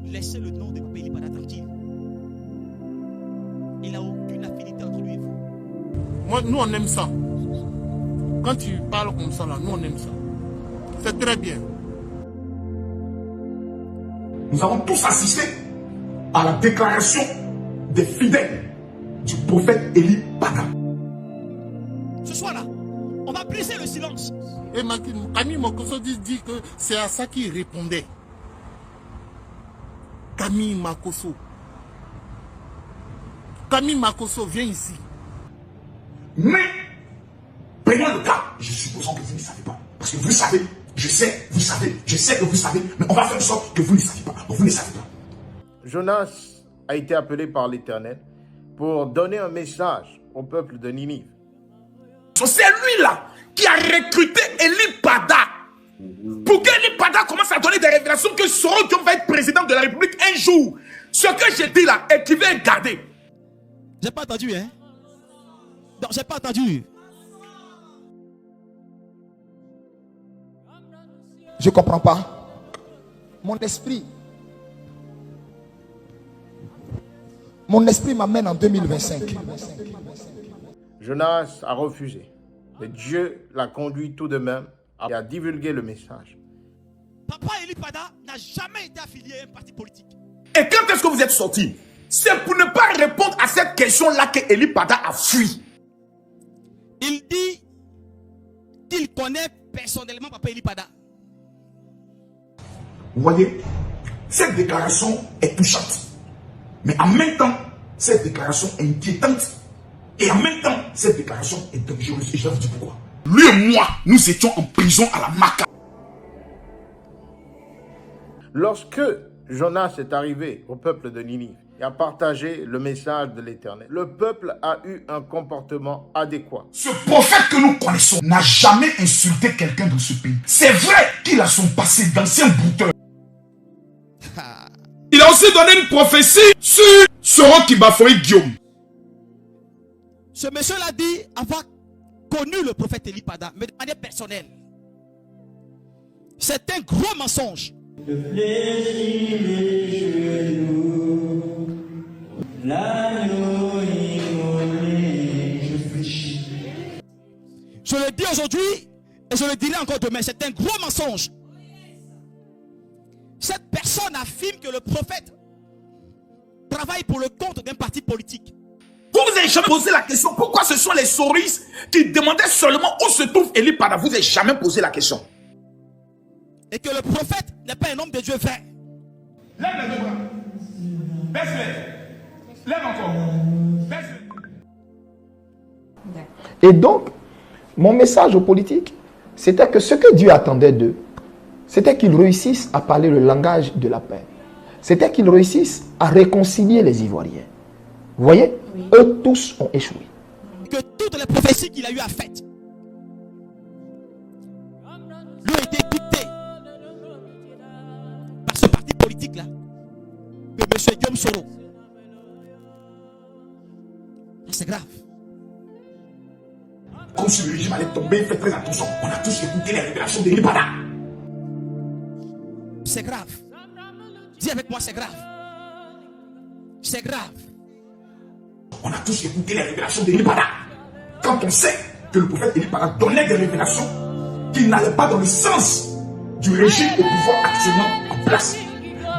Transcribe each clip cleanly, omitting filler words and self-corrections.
laissez le nom de Papa Eli Pada tranquille. Il n'a aucune affinité entre lui et vous. Moi, nous on aime ça. Quand tu parles comme ça, là, nous on aime ça. C'est très bien. Nous avons tous assisté à la déclaration des fidèles du prophète Eli Pada. Ce soir-là, on va briser le silence. Et Camille Makosso dit que c'est à ça qu'il répondait. Camille Makosso. Camille Makosso, viens ici. Mais, prenons le cas, je suppose que vous ne savez pas. Parce que vous savez, je sais, vous savez, je sais que vous savez, mais on va faire en sorte que vous ne savez pas. Vous ne savez pas. Jonas a été appelé par l'Éternel pour donner un message au peuple de Ninive. C'est lui-là qui a recruté Eli Pada pour que Eli Pada commence à donner des révélations que Soro Diom va être président de la République un jour. Ce que j'ai dit là, et qui va garder. J'ai pas entendu, hein? Non, j'ai pas entendu. Je comprends pas. Mon esprit m'amène en 2025. Jonas a refusé, mais Dieu l'a conduit tout de même à divulguer le message. Papa Eli Pada n'a jamais été affilié à un parti politique. Et quand est-ce que vous êtes sorti? C'est pour ne pas répondre à cette question-là que Eli Pada a fui. Il dit qu'il connaît personnellement Papa Eli Pada. Vous voyez, cette déclaration est touchante. Mais en même temps, cette déclaration est inquiétante. Et en même temps, cette déclaration est dangereuse. Et je vais vous dire pourquoi. Lui et moi, nous étions en prison à la Maca. Lorsque Jonas est arrivé au peuple de Ninive et a partagé le message de l'Éternel, le peuple a eu un comportement adéquat. Ce prophète que nous connaissons n'a jamais insulté quelqu'un dans ce pays. C'est vrai qu'il a son passé d'ancien brouteur. Il a aussi donné une prophétie sur Soro qui bafouille Guillaume. Ce monsieur l'a dit avoir connu le prophète Eli Pada, mais de manière personnelle. C'est un gros mensonge. Le plaisir des genoux, l'agneau immolé, je fléchis. Je le dis aujourd'hui et je le dirai encore demain. C'est un gros mensonge. Cette personne affirme que le prophète travaille pour le compte d'un parti politique. Vous vous avez jamais posé la question pourquoi ce sont les souris qui demandaient seulement où se trouve Eli Pada. Vous n'avez jamais posé la question. Et que le prophète n'est pas un homme de Dieu vrai. Lève les deux bras. Baisse-les. Lève encore. Baisse-les. Et donc, mon message aux politiques, c'était que ce que Dieu attendait d'eux, c'était qu'ils réussissent à parler le langage de la paix. C'était qu'ils réussissent à réconcilier les Ivoiriens. Vous voyez, oui. Eux tous ont échoué. Que toutes les prophéties qu'il a eu à faire lui ont été dictées par ce parti politique-là, de M. Guillaume Soro. C'est grave. Comme si le régime allait tomber, faites très attention. On a tous écouté les révélations d'Eli Pada. C'est grave. Dis avec moi, c'est grave. C'est grave. On a tous écouté les révélations d'Eli Pada. Quand on sait que le prophète Eli Pada donnait des révélations qui n'allaient pas dans le sens du régime au pouvoir actuellement en place.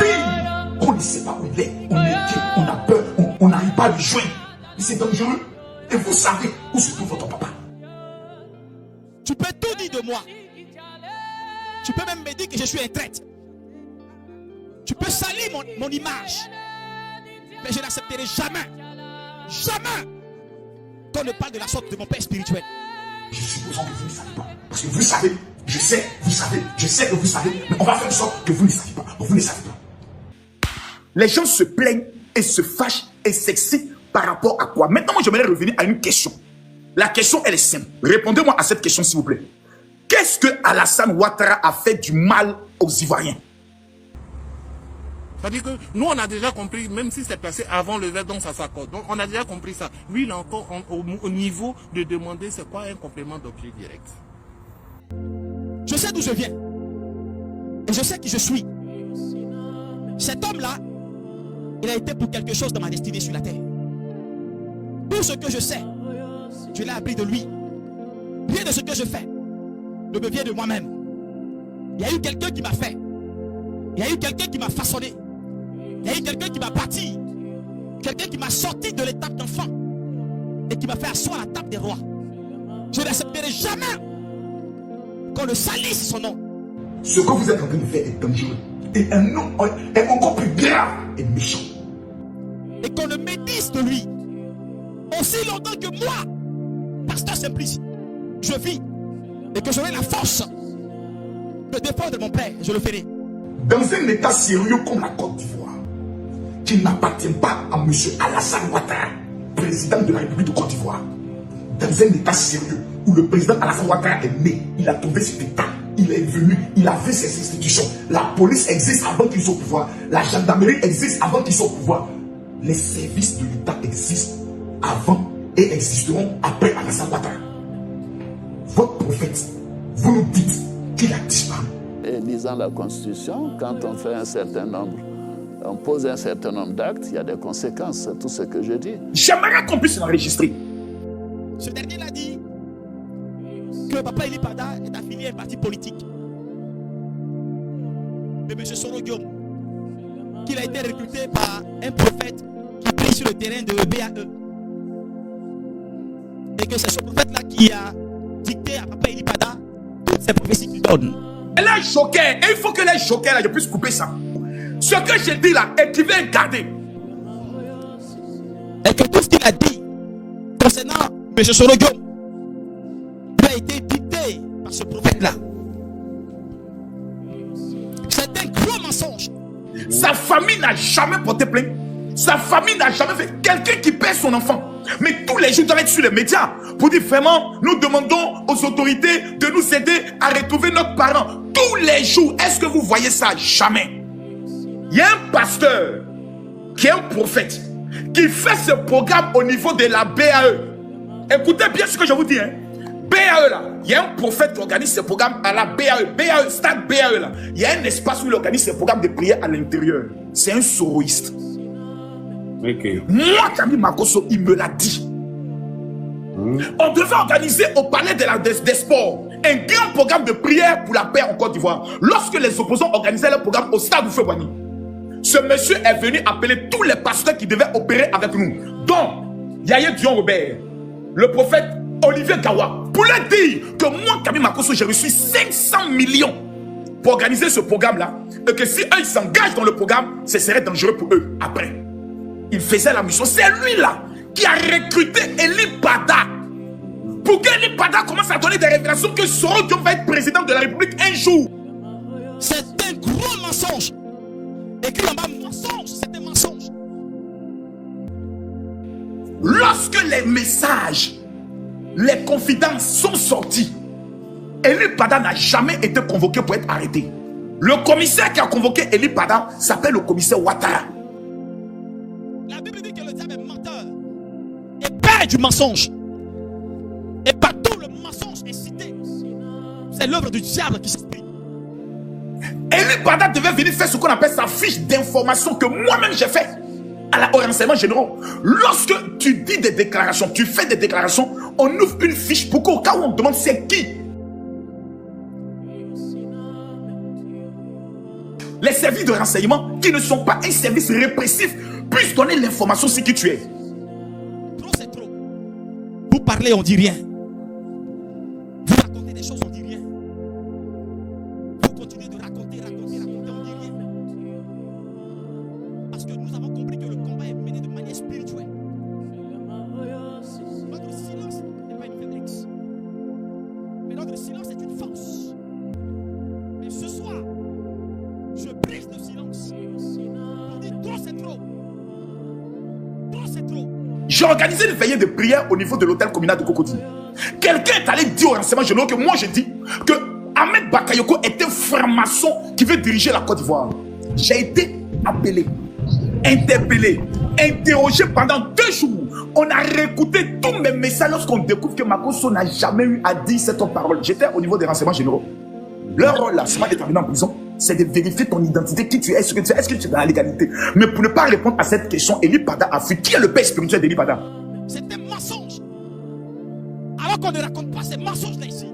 Bim! On ne sait pas où il est. On est inquiet, on a peur, on n'arrive pas à le joindre. C'est dangereux. Et vous savez où se trouve votre papa. Tu peux tout dire de moi. Tu peux même me dire que je suis un traître. Tu peux salir mon image. Mais je n'accepterai jamais qu'on ne parle de la sorte de mon père spirituel. Je suppose que vous ne savez pas. Parce que vous savez, je sais, vous savez, je sais que vous savez, mais on va faire en sorte que vous ne savez pas. Vous ne savez pas. Les gens se plaignent et se fâchent et s'excitent par rapport à quoi? Maintenant, moi, j'aimerais revenir à une question. La question, elle est simple. Répondez-moi à cette question, s'il vous plaît. Qu'est-ce que Alassane Ouattara a fait du mal aux Ivoiriens? C'est-à-dire que nous, on a déjà compris, même si c'est passé avant le verre, donc ça s'accorde. Donc, on a déjà compris ça. Lui, il est encore au niveau de demander c'est quoi un complément d'objet direct. Je sais d'où je viens. Et je sais qui je suis. Cet homme-là, il a été pour quelque chose dans ma destinée sur la terre. Tout ce que je sais, je l'ai appris de lui. Rien de ce que je fais ne me vient de moi-même. Il y a eu quelqu'un qui m'a fait. Il y a eu quelqu'un qui m'a façonné. Il y a eu quelqu'un qui m'a bâti. Quelqu'un qui m'a sorti de l'étape d'enfant et qui m'a fait asseoir à la table des rois. Je n'accepterai jamais qu'on le salisse son nom. Ce que vous êtes en train de faire est dangereux. Et un nom est encore plus grave et méchant. Et qu'on le médise de lui. Aussi longtemps que moi, pasteur Simplice, je vis et que j'aurai la force de défendre mon père, je le ferai. Dans un état sérieux comme la Côte d'Ivoire, qui n'appartient pas à M. Alassane Ouattara, président de la République de Côte d'Ivoire, dans un état sérieux où le président Alassane Ouattara est né, il a trouvé cet état, il est venu, il a vu ses institutions. La police existe avant qu'ils soient au pouvoir, la gendarmerie existe avant qu'ils soient au pouvoir. Les services de l'État existent avant et existeront après Alassane Ouattara. Votre prophète, vous nous dites qu'il a disparu. Et lisant la Constitution, quand on fait un certain nombre, on pose un certain nombre d'actes, il y a des conséquences, c'est tout ce que je dis. J'aimerais qu'on puisse l'enregistrer. Ce dernier l'a dit que Papa Eli Pada est affilié à un parti politique. De M. Soro Guillaume, qu'il a été recruté par un prophète qui prie sur le terrain de BAE. Et que c'est ce prophète-là qui a dicté à Papa Eli Pada toutes ces prophéties qu'il donne. Elle est choquée, et il faut que les choquée là, je puisse couper ça. Ce que j'ai dit là, et tu veux garder. Et que tout ce qu'il a dit concernant M. Soro Guillaume a été dicté par ce prophète-là. C'est un gros mensonge. Sa famille n'a jamais porté plainte. Sa famille n'a jamais fait quelqu'un qui perd son enfant. Mais tous les jours, doivent être sur les médias pour dire vraiment, nous demandons aux autorités de nous aider à retrouver notre parent. Tous les jours, est-ce que vous voyez ça? Jamais. Il y a un pasteur qui est un prophète qui fait ce programme au niveau de la BAE. Écoutez bien ce que je vous dis. BAE là, il y a un prophète qui organise ce programme à la BAE. BAE, stade BAE là. Il y a un espace où il organise ce programme de prière à l'intérieur. C'est un soroïste. Okay. Moi, Camille Makosso, il me l'a dit. On devait organiser au palais des sports un grand programme de prière pour la paix en Côte d'Ivoire. Lorsque les opposants organisaient le programme au stade Oufoué-Boigny, ce monsieur est venu appeler tous les pasteurs qui devaient opérer avec nous. Donc, Yaya Dion Robert, le prophète Olivier Gawa, pour leur dire que moi, Camille Makosso, j'ai reçu 500 millions pour organiser ce programme-là. Et que si eux, ils s'engagent dans le programme, ce serait dangereux pour eux après. Il faisait la mission. C'est lui-là qui a recruté Eli Pada. Pour que Eli Pada commence à donner des révélations que Soro Guillaume va être président de la République un jour. C'est un gros mensonge. Écrit en bas, mensonge, c'est un mensonge. Lorsque les messages, les confidences sont sorties, Eli Pada n'a jamais été convoqué pour être arrêté. Le commissaire qui a convoqué Eli Pada s'appelle le commissaire Ouattara. La Bible dit que le diable est menteur et père du mensonge. Et partout le mensonge est cité. C'est l'œuvre du diable qui s'exprime. Eli Pada devait venir faire ce qu'on appelle sa fiche d'information que moi-même j'ai fait au renseignement général. Lorsque tu dis des déclarations, tu fais des déclarations, on ouvre une fiche pour qu'au cas où on demande c'est qui. Les services de renseignement qui ne sont pas un service répressif puissent donner l'information sur qui tu es. Trop c'est trop. Vous parlez, on dit rien. Vous racontez des choses, on dit rien. Vous continuez de raconter, on dit rien. Parce que nous avons compris que le combat est mené de manière spirituelle. Notre silence n'est pas une faiblesse. Mais notre silence est une force. Et ce soir, je brise le silence. On dit trop c'est trop. Trop c'est trop. J'ai organisé une veillée de prière au niveau de l'hôtel communal de Cocody. Quelqu'un est allé dire au renseignement général que moi j'ai dit que Ahmed Bakayoko est un franc-maçon qui veut diriger la Côte d'Ivoire. J'ai été appelé, interpellé, interrogé pendant 2 jours. On a réécouté tous mes messages lorsqu'on découvre que Makosso n'a jamais eu à dire cette parole. J'étais au niveau des renseignements généraux. Leur rôle là, c'est pas d'être amené en prison, c'est de vérifier ton identité, qui tu es, ce que tu es, est-ce que tu es dans la légalité. Mais pour ne pas répondre à cette question, Eli Pada a fui. Qui est le père spirituel d'Eli Pada? C'est un mensonge. Alors qu'on ne raconte pas ces mensonges-là ici.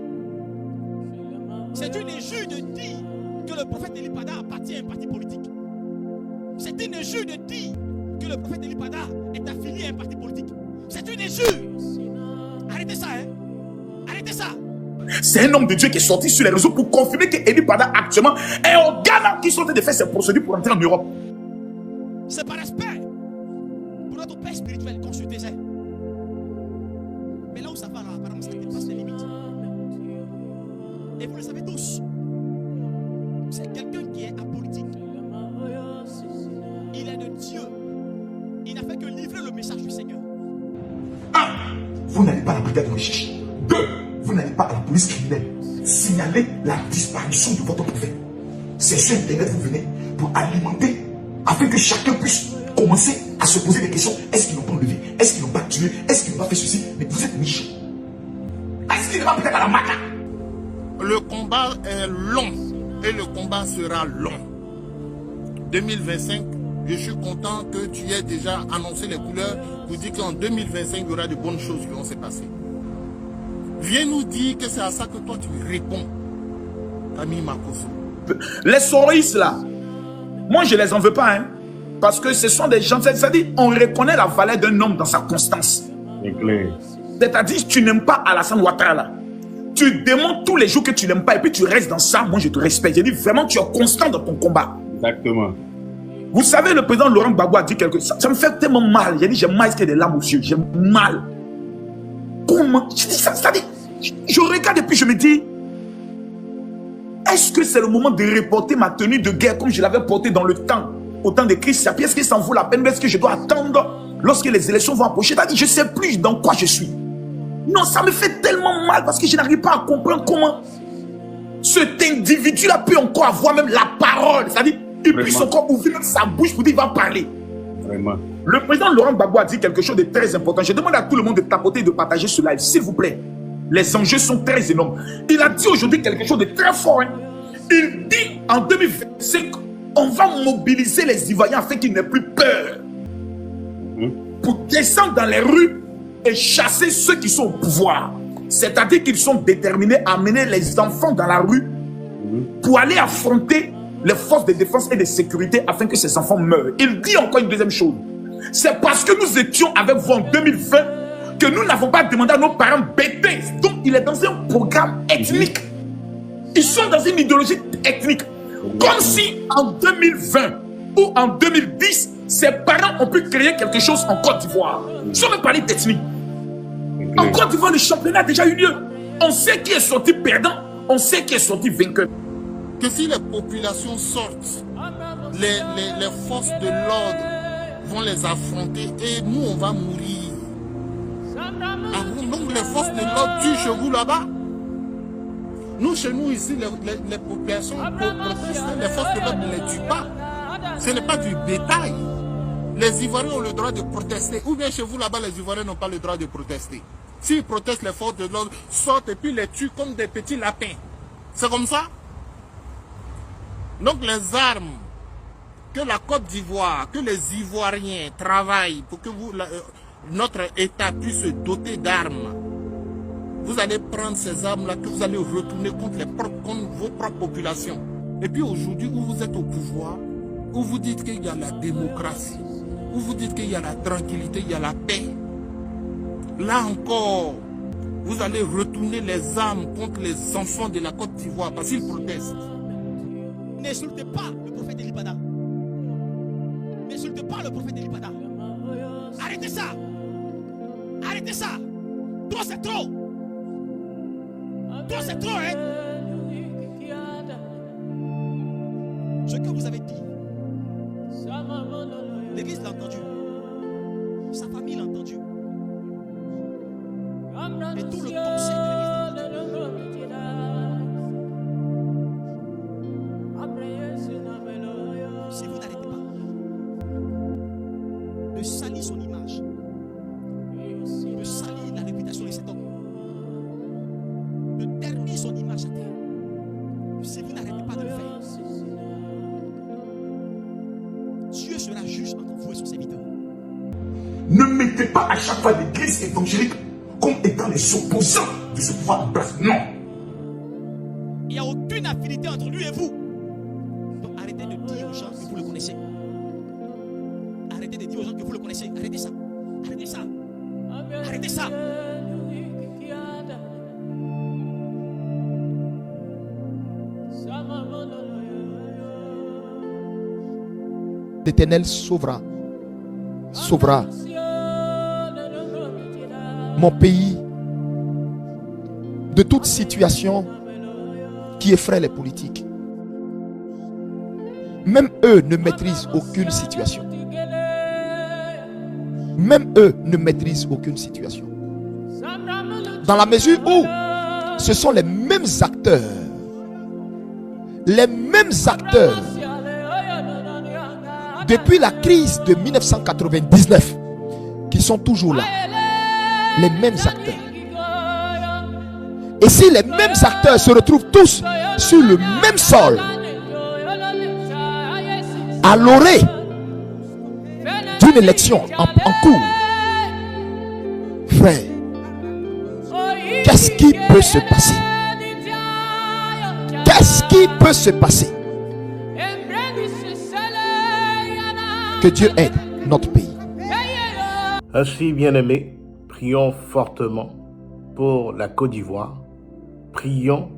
C'est une injure de dire que le prophète Eli Pada appartient à un parti politique. C'est une injure de dire que le prophète Eli Pada est affilié à un parti politique. C'est une injure. Arrêtez ça, hein. Arrêtez ça. C'est un homme de Dieu qui est sorti sur les réseaux pour confirmer que Eli Pada actuellement est au Ghana qui sont en train de faire ses procédures pour entrer en Europe. C'est par respect pour notre père spirituel, consultez-les. Mais là où ça va, là, apparemment, ça dépasse les limites. Et vous le savez tous, c'est quelqu'un qui est apolitique. Il est de Dieu. Il n'a fait que livrer le message du Seigneur. 1. Vous n'allez pas à la brigade de recherche. 2. Vous n'allez pas à la police criminelle. Signalez la disparition de votre prophète. C'est sur Internet vous venez pour alimenter, afin que chacun puisse commencer à se poser des questions. Est-ce qu'ils n'ont pas enlevé? Est-ce qu'ils n'ont pas tué? Est-ce qu'ils n'ont pas fait ceci? Mais vous êtes méchants. Est-ce qu'il n'est pas peut-être à la maca? Le combat est long et le combat sera long. 2025, je suis content que tu aies déjà annoncé les couleurs pour dire qu'en 2025, il y aura de bonnes choses qui vont se passer. Viens nous dire que c'est à ça que toi tu réponds, Camille Makosso. Les soroïstes là, moi je les en veux pas, hein, parce que ce sont des gens, c'est-à-dire on reconnaît la valeur d'un homme dans sa constance. C'est clair. C'est-à-dire tu n'aimes pas Alassane Ouattara là, tu démontres tous les jours que tu n'aimes pas et puis tu restes dans ça, moi je te respecte. Je dis vraiment tu es constant dans ton combat. Exactement. Vous savez, le président Laurent Gbagbo a dit quelque chose, ça me fait tellement mal. J'ai dit j'ai mal qu'il y ait des larmes aux yeux, j'ai mal. Comment? Je dis ça, c'est-à-dire, je regarde et puis je me dis, est-ce que c'est le moment de reporter ma tenue de guerre comme je l'avais portée dans le temps, au temps de Christ Sapi? Est-ce que ça en vaut la peine? Est-ce que je dois attendre lorsque les élections vont approcher? C'est-à-dire, je ne sais plus dans quoi je suis. Non, ça me fait tellement mal parce que je n'arrive pas à comprendre comment cet individu-là peut encore avoir même la parole. C'est-à-dire, il puisse encore ouvrir sa bouche pour dire qu'il va parler. Vraiment. Le président Laurent Gbagbo a dit quelque chose de très important. Je demande à tout le monde de tapoter et de partager ce live, s'il vous plaît. Les enjeux sont très énormes. Il a dit aujourd'hui quelque chose de très fort. Hein. Il dit en 2025, on va mobiliser les Ivoiriens afin qu'ils n'aient plus peur. Pour descendre dans les rues et chasser ceux qui sont au pouvoir. C'est-à-dire qu'ils sont déterminés à amener les enfants dans la rue pour aller affronter les forces de défense et de sécurité afin que ces enfants meurent. Il dit encore une deuxième chose. C'est parce que nous étions avec vous en 2020 que nous n'avons pas demandé à nos parents bêtés. Donc il est dans un programme ethnique. Ils sont dans une idéologie ethnique. Comme si en 2020 ou en 2010, ses parents ont pu créer quelque chose en Côte d'Ivoire. Sans même parler d'ethnie. En Côte d'Ivoire, le championnat a déjà eu lieu. On sait qui est sorti perdant, on sait qui est sorti vainqueur. Que si les populations sortent, les forces de l'ordre vont les affronter et nous on va mourir. Ah, donc les forces de l'ordre tuent chez vous là-bas. Nous chez nous ici, les populations protestent, les forces de l'ordre ne les tuent pas. Ce n'est pas du bétail. Les Ivoiriens ont le droit de protester. Ou bien chez vous là-bas, les Ivoiriens n'ont pas le droit de protester. S'ils protestent, les forces de l'ordre sortent et puis les tuent comme des petits lapins. C'est comme ça. Donc les armes que la Côte d'Ivoire, que les Ivoiriens travaillent pour que notre État puisse se doter d'armes, vous allez prendre ces armes-là que vous allez retourner contre vos propres populations. Et puis aujourd'hui où vous êtes au pouvoir, où vous dites qu'il y a la démocratie, où vous dites qu'il y a la tranquillité, il y a la paix, là encore, vous allez retourner les armes contre les enfants de la Côte d'Ivoire parce qu'ils protestent. N'insultez pas le prophète Eli Pada. N'insultez pas le prophète Eli Pada. Arrêtez ça. Arrêtez ça. Toi c'est trop. Toi c'est trop, hein. Ce que vous avez dit, l'église l'a entendu. Sa famille l'a entendu. Et tout le conseil de l'église l'a entendu. Si vous n'arrêtez pas de salir son image, de salir la réputation de cet homme, de ternir son image à terre, si vous n'arrêtez pas de le faire, sera juge entre vous et son serviteur. Ne mettez pas à chaque fois l'église évangélique comme étant les opposants de ce pouvoir en place. Non. Il n'y a aucune affinité entre lui et vous. Donc arrêtez de dire aux gens que vous le connaissez. Arrêtez de dire aux gens que vous le connaissez. Arrêtez ça. Arrêtez ça. Arrêtez ça. L'Éternel sauvera mon pays de toute situation qui effraie les politiques. Même eux ne maîtrisent aucune situation. Même eux ne maîtrisent aucune situation. Dans la mesure où ce sont les mêmes acteurs depuis la crise de 1999 qui sont toujours là. Les mêmes acteurs. Et si les mêmes acteurs se retrouvent tous sur le même sol, à l'orée d'une élection en cours, frère, qu'est-ce qui peut se passer? Qu'est-ce qui peut se passer? Que Dieu aide notre pays. Ainsi, bien-aimés, prions fortement pour la Côte d'Ivoire. Prions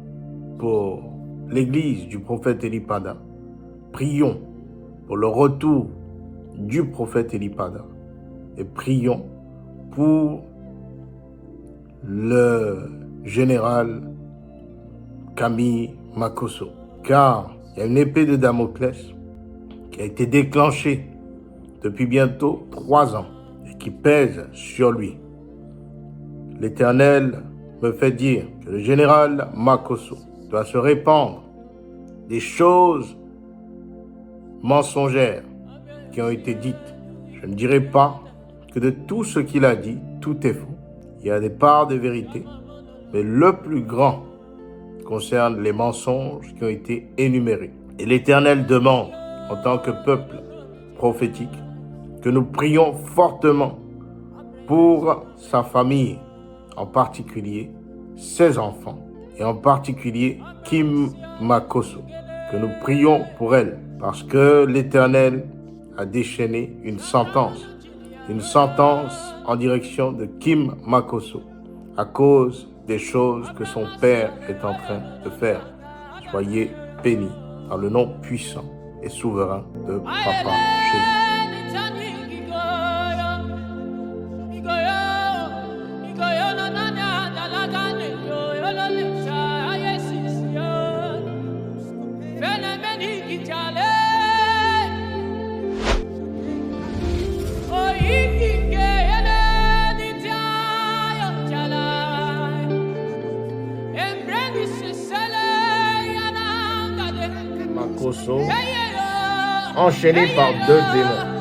pour l'église du prophète Elipada. Prions pour le retour du prophète Elipada. Et prions pour le général Camille Makosso. Car il y a une épée de Damoclès qui a été déclenchée depuis bientôt 3 ans et qui pèse sur lui. L'Éternel me fait dire que le général Makosso doit se répandre des choses mensongères qui ont été dites. Je ne dirai pas que de tout ce qu'il a dit, tout est faux. Il y a des parts de vérité, mais le plus grand concerne les mensonges qui ont été énumérés. Et l'Éternel demande, en tant que peuple prophétique, que nous prions fortement pour sa famille, en particulier ses enfants, et en particulier Kim Makosso, que nous prions pour elle, parce que l'Éternel a déchaîné une sentence en direction de Kim Makosso, à cause des choses que son père est en train de faire. Soyez bénis dans le nom puissant et souverain de Papa Jésus. Makosso, enchaîné par 2 démons.